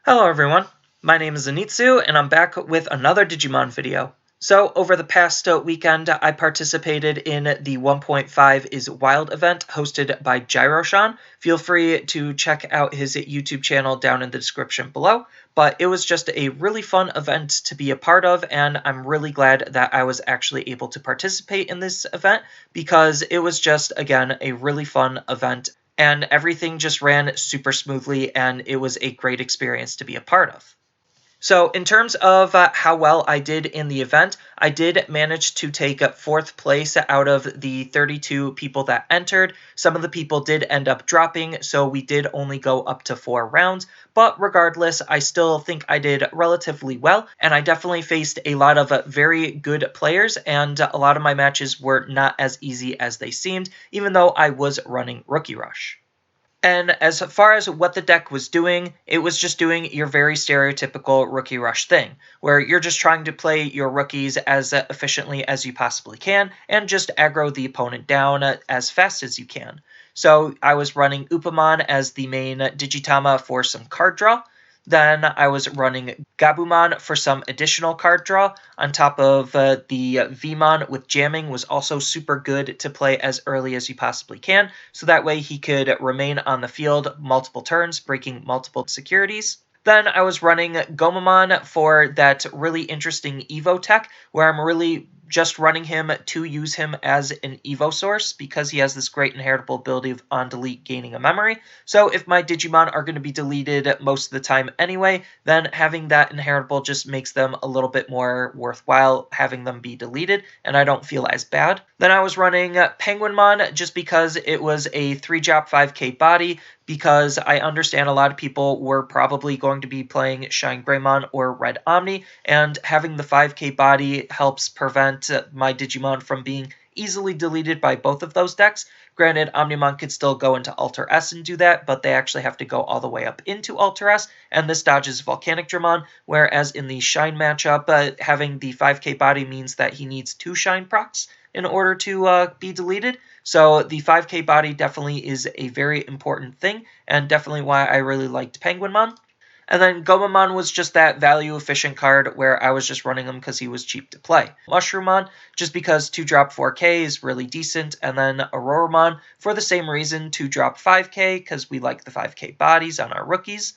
Hello everyone, my name is Anitsu and I'm back with another Digimon video. So over the past weekend I participated in the 1.5 is Wild event hosted by GyroSean. Feel free to check out his YouTube channel down in the description below, but it was just a really fun event to be a part of and I'm really glad that I was actually able to participate in this event because it was just, again, a really fun event. And everything just ran super smoothly, and it was a great experience to be a part of. So in terms of how well I did in the event, I did manage to take 4th place out of the 32 people that entered. Some of the people did end up dropping, so we did only go up to 4 rounds. But regardless, I still think I did relatively well, and I definitely faced a lot of very good players, and a lot of my matches were not as easy as they seemed, even though I was running Rookie Rush. And as far as what the deck was doing, it was just doing your very stereotypical Rookie Rush thing, where you're just trying to play your rookies as efficiently as you possibly can, and just aggro the opponent down as fast as you can. So I was running Upamon as the main Digitama for some card draw. Then I was running Gabumon for some additional card draw. On top of the Veemon with jamming was also super good to play as early as you possibly can, so that way he could remain on the field multiple turns, breaking multiple securities. Then I was running Gomamon for that really interesting Evo tech, where I'm really just running him to use him as an Evo source because he has this great inheritable ability of on delete gaining a memory. So if my Digimon are going to be deleted most of the time anyway, then having that inheritable just makes them a little bit more worthwhile having them be deleted, and I don't feel as bad. Then I was running Penguinmon just because it was a 3-drop 5k body, because I understand a lot of people were probably going to be playing ShineGreymon or Red Omni, and having the 5k body helps prevent my Digimon from being easily deleted by both of those decks. Granted, Omnimon could still go into Alter S and do that, but they actually have to go all the way up into Alter S, and this dodges Volcanic Dramon, whereas in the Shine matchup, having the 5k body means that he needs 2 Shine procs in order to be deleted. So the 5k body definitely is a very important thing, and definitely why I really liked Penguinmon. And then Gomamon was just that value-efficient card where I was just running him because he was cheap to play. Mushroomon, just because 2-drop 4k is really decent, and then Aruraumon, for the same reason, 2-drop 5k, because we like the 5k bodies on our rookies.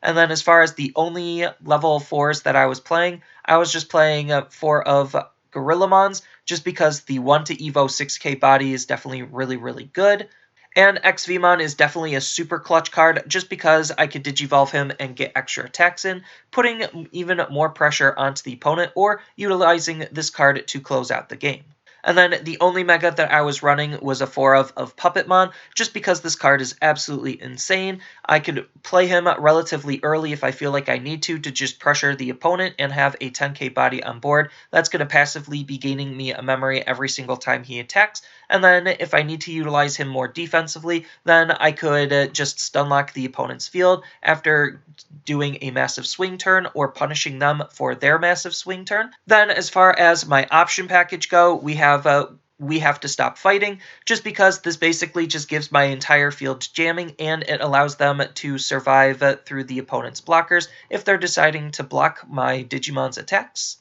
And then as far as the only level 4s that I was playing, I was just playing 4 of Gorillamons, just because the 1 to Evo 6k body is definitely really, really good. And ExVeemon is definitely a super clutch card just because I could Digivolve him and get extra attacks in, putting even more pressure onto the opponent or utilizing this card to close out the game. And then the only Mega that I was running was a 4 of Puppetmon, just because this card is absolutely insane. I could play him relatively early if I feel like I need to just pressure the opponent and have a 10k body on board. That's going to passively be gaining me a memory every single time he attacks. And then if I need to utilize him more defensively, then I could just stunlock the opponent's field after doing a massive swing turn or punishing them for their massive swing turn. Then as far as my option package go, we have to stop fighting, just because this basically just gives my entire field jamming and it allows them to survive through the opponent's blockers if they're deciding to block my Digimon's attacks.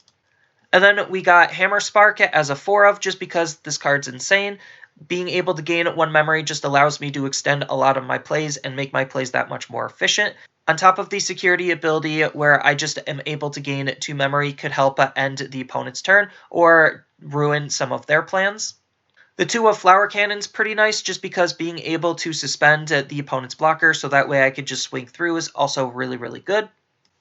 And then we got Hammer Spark as a 4 of, just because this card's insane. Being able to gain 1 memory just allows me to extend a lot of my plays and make my plays that much more efficient. On top of the security ability, where I just am able to gain 2 memory, could help end the opponent's turn or ruin some of their plans. The 2 of Flower Cannon's pretty nice, just because being able to suspend the opponent's blocker so that way I could just swing through is also really, really good.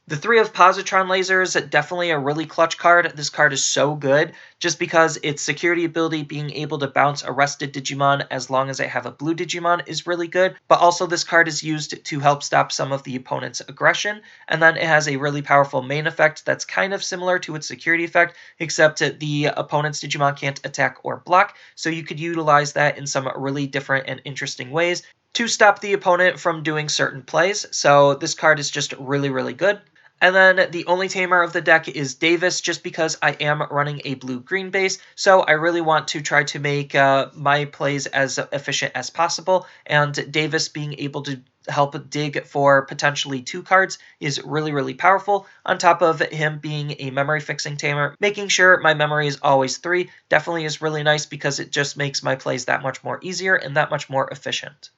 The 3 of Positron Lasers, definitely a really clutch card. This card is so good, just because its security ability, being able to bounce arrested Digimon as long as I have a blue Digimon, is really good. But also this card is used to help stop some of the opponent's aggression. And then it has a really powerful main effect that's kind of similar to its security effect, except the opponent's Digimon can't attack or block. So you could utilize that in some really different and interesting ways to stop the opponent from doing certain plays. So this card is just really, really good. And then the only tamer of the deck is Davis, just because I am running a blue-green base, so I really want to try to make my plays as efficient as possible, and Davis being able to help dig for potentially 2 cards is really, really powerful, on top of him being a memory-fixing tamer. Making sure my memory is always 3 definitely is really nice because it just makes my plays that much more easier and that much more efficient.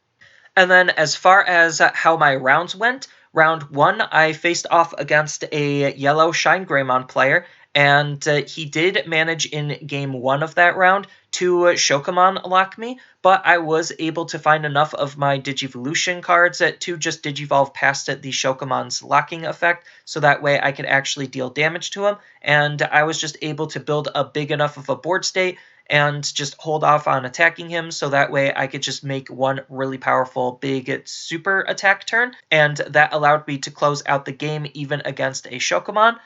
And then as far as how my rounds went, round 1, I faced off against a yellow ShineGreymon player, and he did manage in game 1 of that round to Shokamon lock me, but I was able to find enough of my Digivolution cards to just Digivolve past the Shokamon's locking effect, so that way I could actually deal damage to him, and I was just able to build a big enough of a board state and just hold off on attacking him, so that way I could just make one really powerful big super attack turn, and that allowed me to close out the game even against a Shokamon.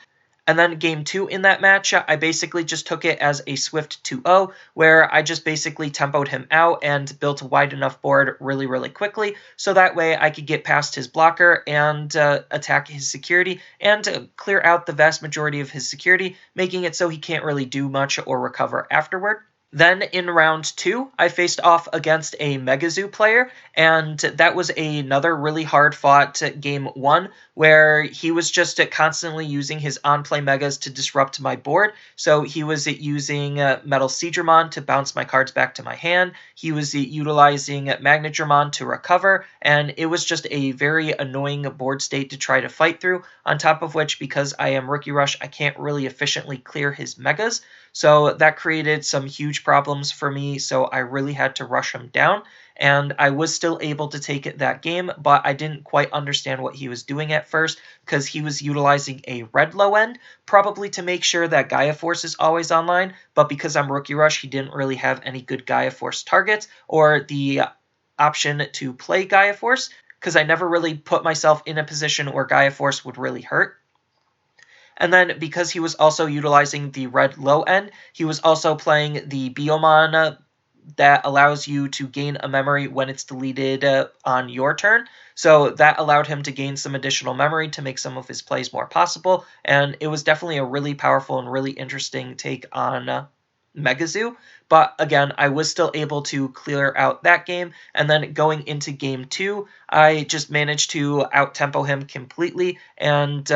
And then game 2 in that match, I basically just took it as a swift 2-0, where I just basically tempoed him out and built a wide enough board really, really quickly, so that way I could get past his blocker and attack his security and clear out the vast majority of his security, making it so he can't really do much or recover afterward. Then in round 2, I faced off against a Megazoo player, and that was another really hard-fought game 1, where he was just constantly using his on-play Megas to disrupt my board. So he was using Metal Seedramon to bounce my cards back to my hand, he was utilizing Magnadramon to recover, and it was just a very annoying board state to try to fight through, on top of which, because I am Rookie Rush, I can't really efficiently clear his Megas. So that created some huge problems for me, so I really had to rush him down, and I was still able to take it that game, but I didn't quite understand what he was doing at first, because he was utilizing a red low end, probably to make sure that Gaia Force is always online, but because I'm Rookie Rush, he didn't really have any good Gaia Force targets, or the option to play Gaia Force, because I never really put myself in a position where Gaia Force would really hurt. And then because he was also utilizing the red low end, he was also playing the Biomon that allows you to gain a memory when it's deleted on your turn. So that allowed him to gain some additional memory to make some of his plays more possible. And it was definitely a really powerful and really interesting take on Megazoo. But again, I was still able to clear out that game, and then going into game 2, I just managed to out-tempo him completely, and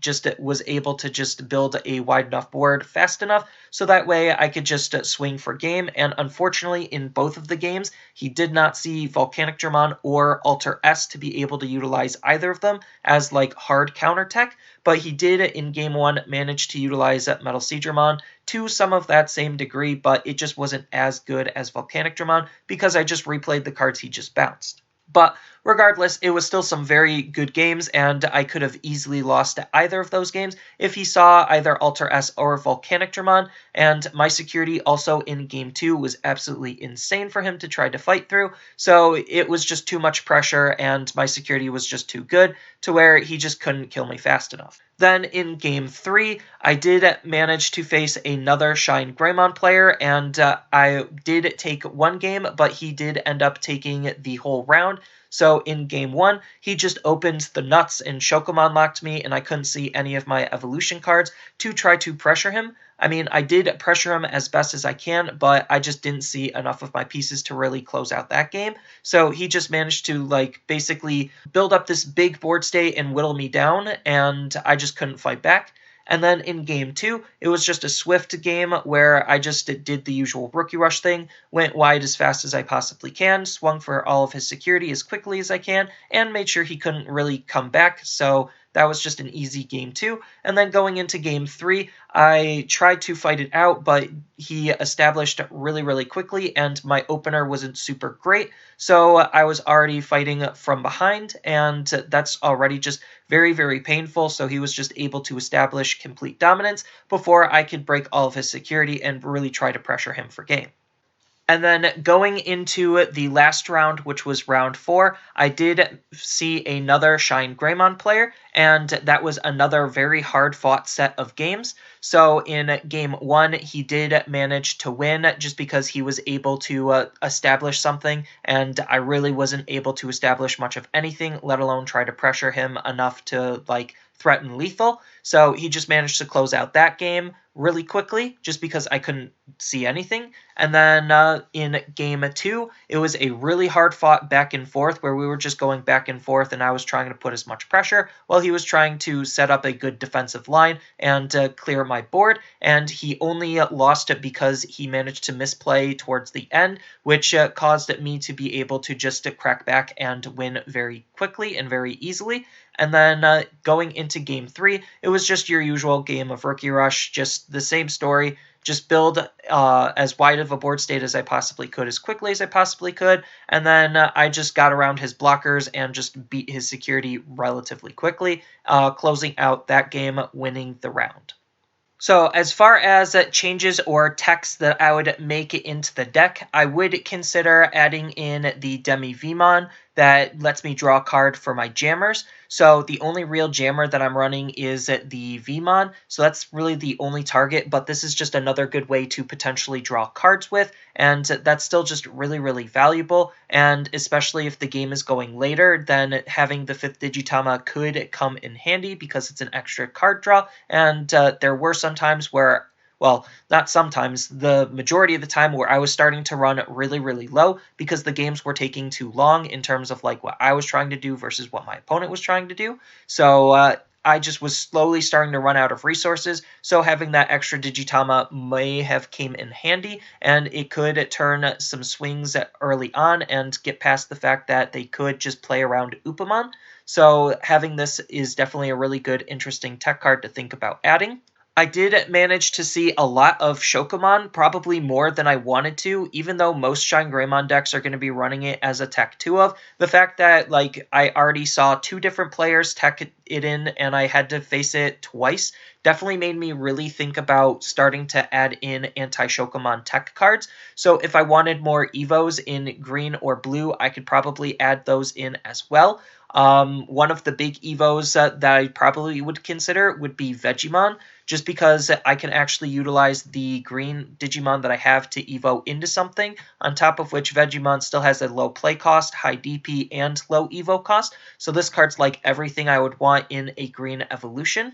just was able to just build a wide enough board fast enough, so that way I could just swing for game, and unfortunately in both of the games, he did not see Volcanic Dramon or Alter S to be able to utilize either of them as like hard counter tech, but he did in game 1 manage to utilize Metal Seedramon to some of that same degree, but it just wasn't as good as Volcanic Dramon because I just replayed the cards he just bounced. But regardless, it was still some very good games, and I could have easily lost to either of those games if he saw either Alter S or Volcanic Dramon, and my security also in Game 2 was absolutely insane for him to try to fight through, so it was just too much pressure, and my security was just too good to where he just couldn't kill me fast enough. Then in Game 3, I did manage to face another ShineGreymon player, and I did take one game, but he did end up taking the whole round. So in Game 1, he just opened the nuts and Shokamon locked me, and I couldn't see any of my evolution cards to try to pressure him. I mean, I did pressure him as best as I can, but I just didn't see enough of my pieces to really close out that game. So he just managed to, like, basically build up this big board state and whittle me down, and I just couldn't fight back. And then in Game 2, it was just a swift game where I just did the usual Rookie Rush thing, went wide as fast as I possibly can, swung for all of his security as quickly as I can, and made sure he couldn't really come back, so that was just an easy Game 2. And then going into Game 3, I tried to fight it out, but he established really, really quickly, and my opener wasn't super great, so I was already fighting from behind, and that's already just very, very painful, so he was just able to establish complete dominance before I could break all of his security and really try to pressure him for game. And then going into the last round, which was round 4, I did see another ShineGreymon player, and that was another very hard-fought set of games. So in Game 1, he did manage to win just because he was able to establish something, and I really wasn't able to establish much of anything, let alone try to pressure him enough to, like, threaten lethal. So he just managed to close out that game really quickly just because I couldn't see anything. And then in game 2, it was a really hard fought back and forth where we were just going back and forth, and I was trying to put as much pressure while he was trying to set up a good defensive line and clear my board. And he only lost it because he managed to misplay towards the end, which caused me to be able to just crack back and win very quickly and very easily. And then going into game 3, it was just your usual game of Rookie Rush, just the same story. Just build as wide of a board state as I possibly could, as quickly as I possibly could, and then I just got around his blockers and just beat his security relatively quickly, closing out that game, winning the round. So as far as changes or text that I would make into the deck, I would consider adding in the Demi Veemon that lets me draw a card for my jammers. So the only real jammer that I'm running is the Veemon, so that's really the only target, but this is just another good way to potentially draw cards with, and that's still just really, really valuable, and especially if the game is going later, then having the 5th Digitama could come in handy because it's an extra card draw, and there were some times where, well, not sometimes, the majority of the time where I was starting to run really, really low because the games were taking too long in terms of like what I was trying to do versus what my opponent was trying to do. So I just was slowly starting to run out of resources, so having that extra Digitama may have came in handy, and it could turn some swings early on and get past the fact that they could just play around Upamon. So having this is definitely a really good, interesting tech card to think about adding. I did manage to see a lot of Shokomon, probably more than I wanted to, even though most ShineGreymon decks are going to be running it as a tech 2 of. The fact that like I already saw 2 different players tech it in and I had to face it twice definitely made me really think about starting to add in anti-Shokomon tech cards. So if I wanted more Evos in green or blue, I could probably add those in as well. One of the big Evos that I probably would consider would be Vegemon, just because I can actually utilize the green Digimon that I have to Evo into something, on top of which Vegemon still has a low play cost, high DP, and low Evo cost, so this card's like everything I would want in a green evolution.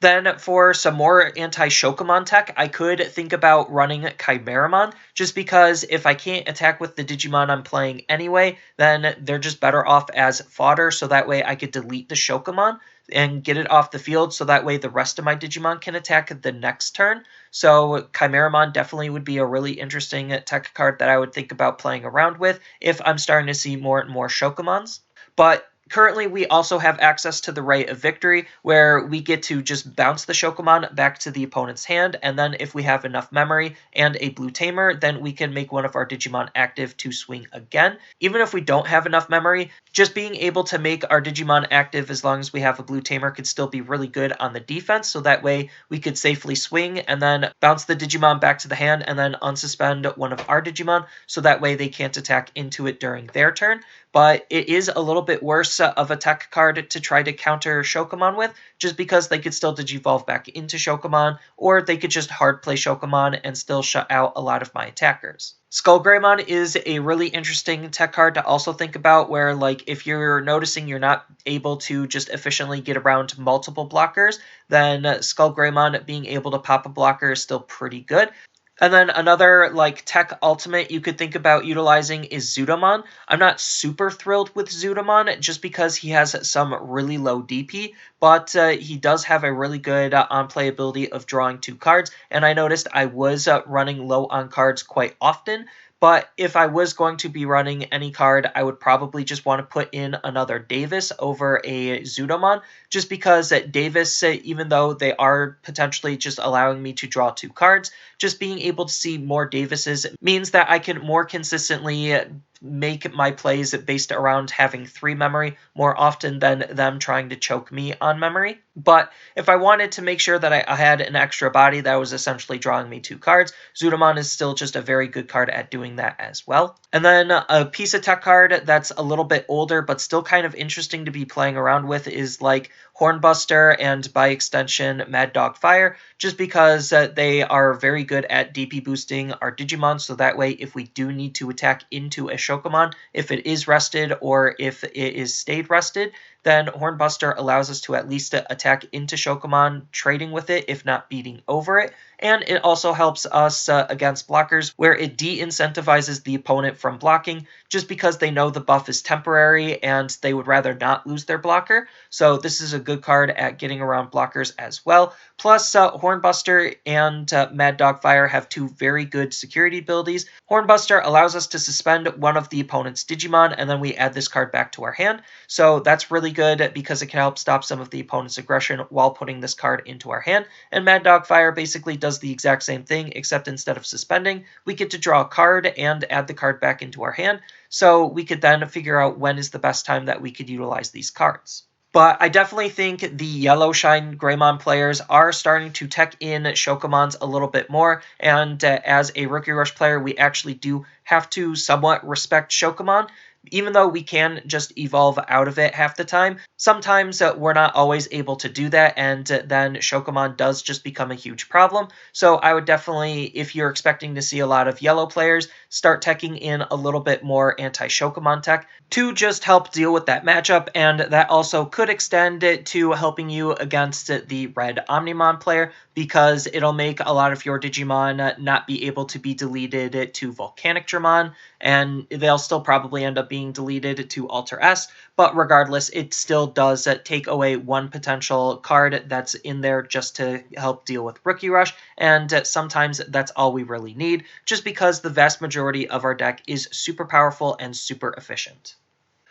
Then for some more anti-Shokomon tech, I could think about running Chimeramon, just because if I can't attack with the Digimon I'm playing anyway, then they're just better off as fodder, so that way I could delete the Shokomon and get it off the field, so that way the rest of my Digimon can attack the next turn. So Chimeramon definitely would be a really interesting tech card that I would think about playing around with if I'm starting to see more and more Shokomons. But currently, we also have access to the Ray of Victory, where we get to just bounce the Shokomon back to the opponent's hand, and then if we have enough memory and a blue tamer, then we can make one of our Digimon active to swing again. Even if we don't have enough memory, just being able to make our Digimon active as long as we have a blue tamer could still be really good on the defense, so that way we could safely swing and then bounce the Digimon back to the hand and then unsuspend one of our Digimon, so that way they can't attack into it during their turn. But it is a little bit worse of a tech card to try to counter Shokomon with, just because they could still Digivolve back into Shokomon, or they could just hard play Shokomon and still shut out a lot of my attackers. Skullgreymon is a really interesting tech card to also think about, where like if you're noticing you're not able to just efficiently get around multiple blockers, then Skullgreymon being able to pop a blocker is still pretty good. And then another like tech ultimate you could think about utilizing is Zootomon. I'm not super thrilled with Zootomon just because he has some really low DP, but he does have a really good on-play ability of drawing 2 cards, and I noticed I was running low on cards quite often. But if I was going to be running any card, I would probably just want to put in another Davis over a Zootomon, just because Davis, even though they are potentially just allowing me to draw 2 cards, just being able to see more Davises means that I can more consistently make my plays based around having 3 memory more often than them trying to choke me on memory. But if I wanted to make sure that I had an extra body that was essentially drawing me 2 cards, Zootomon is still just a very good card at doing that as well. And then a piece of tech card that's a little bit older but still kind of interesting to be playing around with is like Hornbuster and by extension Mad Dog Fire, just because they are very good at DP boosting our Digimon, so that way if we do need to attack into a Shokomon, if it is rested or if it is stayed rested, then Hornbuster allows us to at least attack into Shokomon, trading with it, if not beating over it. And it also helps us against blockers, where it de-incentivizes the opponent from blocking, just because they know the buff is temporary and they would rather not lose their blocker. So this is a good card at getting around blockers as well. Plus, Hornbuster and Mad Dog Fire have two very good security abilities. Hornbuster allows us to suspend one of the opponent's Digimon, and then we add this card back to our hand. So that's really good because it can help stop some of the opponent's aggression while putting this card into our hand. And Mad Dog Fire basically does the exact same thing, except instead of suspending, we get to draw a card and add the card back into our hand. So we could then figure out when is the best time that we could utilize these cards. But I definitely think the yellow ShineGreymon players are starting to tech in Shokomons a little bit more, and as a Rookie Rush player, we actually do have to somewhat respect Shokomon. Even though we can just evolve out of it half the time, sometimes we're not always able to do that, and then Shokomon does just become a huge problem. So I would definitely, if you're expecting to see a lot of yellow players, start teching in a little bit more anti-Shokomon tech to just help deal with that matchup, and that also could extend it to helping you against the red Omnimon player, because it'll make a lot of your Digimon not be able to be deleted to Volcanic Dramon, and they'll still probably end up being deleted to Alter S, but regardless, it still does take away one potential card that's in there just to help deal with Rookie Rush, and sometimes that's all we really need, just because the vast majority of our deck is super powerful and super efficient.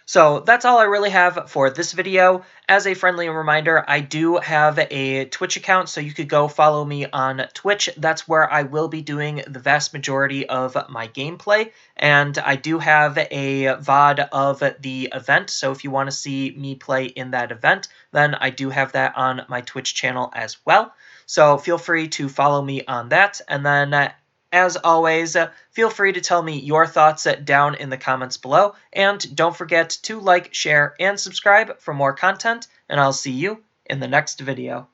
So that's all I really have for this video. As a friendly reminder, I do have a Twitch account, so you could go follow me on Twitch. That's where I will be doing the vast majority of my gameplay. And I do have a VOD of the event, so if you want to see me play in that event, then I do have that on my Twitch channel as well. So feel free to follow me on that. And then as always, feel free to tell me your thoughts down in the comments below, and don't forget to like, share, and subscribe for more content, and I'll see you in the next video.